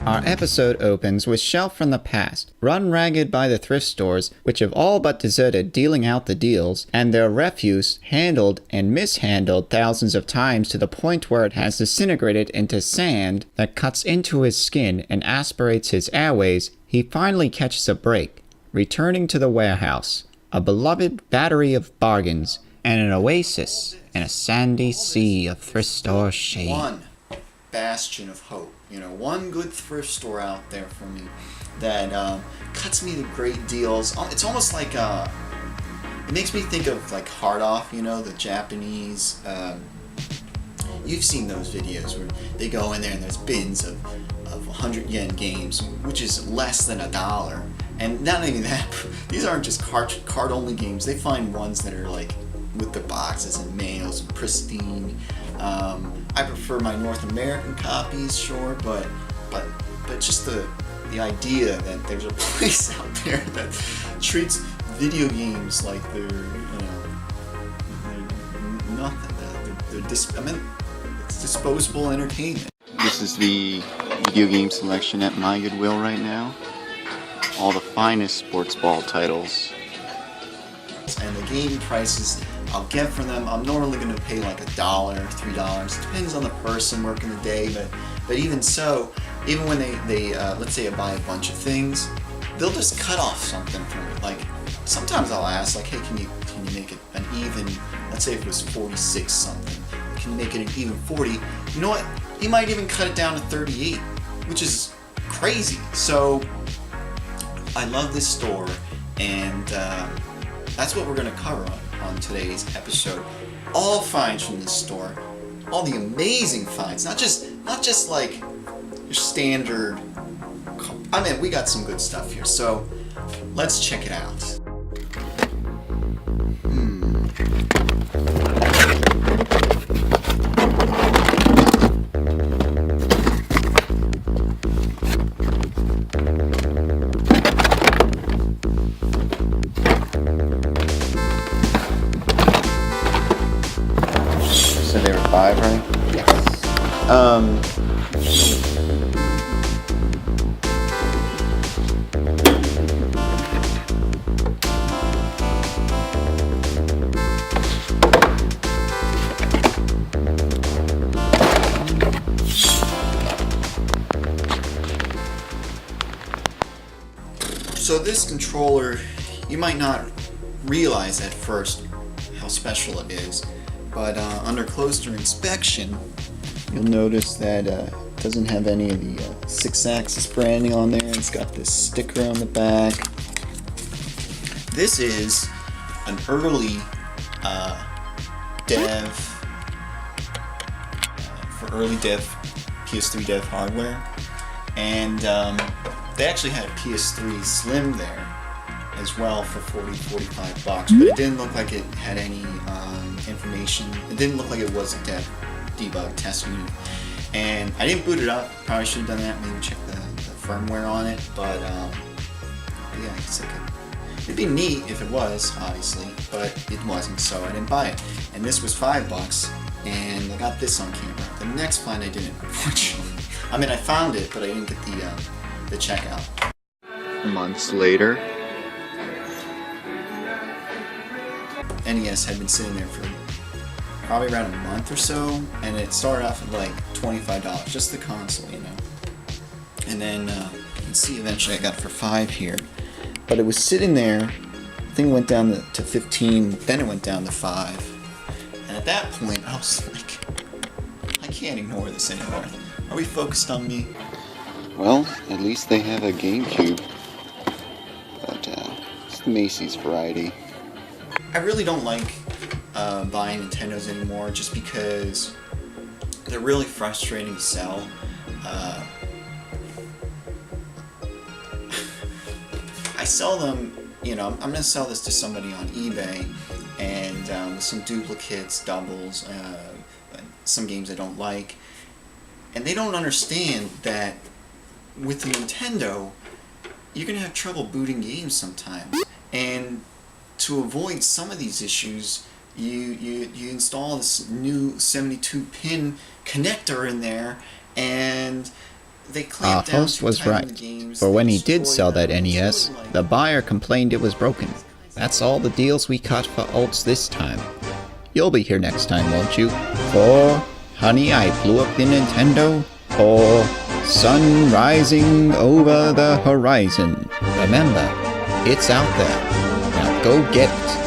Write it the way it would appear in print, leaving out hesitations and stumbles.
Our episode opens with Shelf from the past, run ragged by the thrift stores, which have all but deserted dealing out the deals, and their refuse handled and mishandled thousands of times to the point where it has disintegrated into sand that cuts into his skin and aspirates his airways. He finally catches a break, returning to the warehouse, a beloved battery of bargains, and an oasis in a sandy sea of thrift store shade. One bastion of hope. One good thrift store out there for me that cuts me the great deals. It's almost like it makes me think of like Hard Off, the Japanese. You've seen those videos where they go in there and there's bins of 100 yen games, which is less than $1. And not only that, these aren't just card only games. They find ones that are like with the boxes and mails and pristine. I prefer my North American copies, sure, but just the idea that there's a place out there that treats video games like they're nothing. It's disposable entertainment. This is the video game selection at my Goodwill right now. All the finest sports ball titles. And the game prices I'll get for them, I'm normally going to pay like $1, $3. It depends on the person working the day, but even so, even when they let's say I buy a bunch of things, they'll just cut off something from it. Like sometimes I'll ask, like, hey, can you make it an even? Let's say if it was 46 something, can you make it an even 40? You know what? He might even cut it down to 38, which is crazy. So I love this store, and that's what we're going to cover on today's episode. All finds from this store, all the amazing finds, not just like your standard. We got some good stuff here, so let's check it out. So they were 5, right? So this controller, you might not realize at first how special it is, but under closer inspection, you'll notice that it doesn't have any of the 6-axis branding on there. It's got this sticker on the back. This is an early dev, for early dev, PS3 dev hardware, and they actually had a PS3 Slim there as well for $40-45, but it didn't look like it had any information. It didn't look like it was a dev debug test unit, and I didn't boot it up. Probably should have done that. Maybe check the firmware on it, but yeah, I guess I could. It'd be neat if it was, obviously, but it wasn't, so I didn't buy it. And this was $5, and I got this on camera. The next find I didn't, unfortunately. I found it, but I didn't get the checkout. Months later. NES had been sitting there for probably around a month or so, and it started off at like $25, just the console, And then you can see eventually I got it for $5 here, but it was sitting there. The thing went down to 15, then it went down to 5, and at that point I was like, I can't ignore this anymore. Are we focused on me? Well, at least they have a GameCube, but it's the Macy's variety. I really don't like buying Nintendos anymore, just because they're really frustrating to sell. I sell them, I'm going to sell this to somebody on eBay, and some duplicates, doubles, some games I don't like, and they don't understand that with the Nintendo, you're going to have trouble booting games sometimes, and to avoid some of these issues, you install this new 72-pin connector in there, and they Our clamped down host too was tight on right, the games. for They when he did destroyed sell that them. It's NES, sort of like- the buyer complained it was broken. That's all the deals we cut for ULTS this time. You'll be here next time, won't you? For Honey, I Blew Up the Nintendo, or Sun Rising Over the Horizon. Remember, it's out there. Now go get it.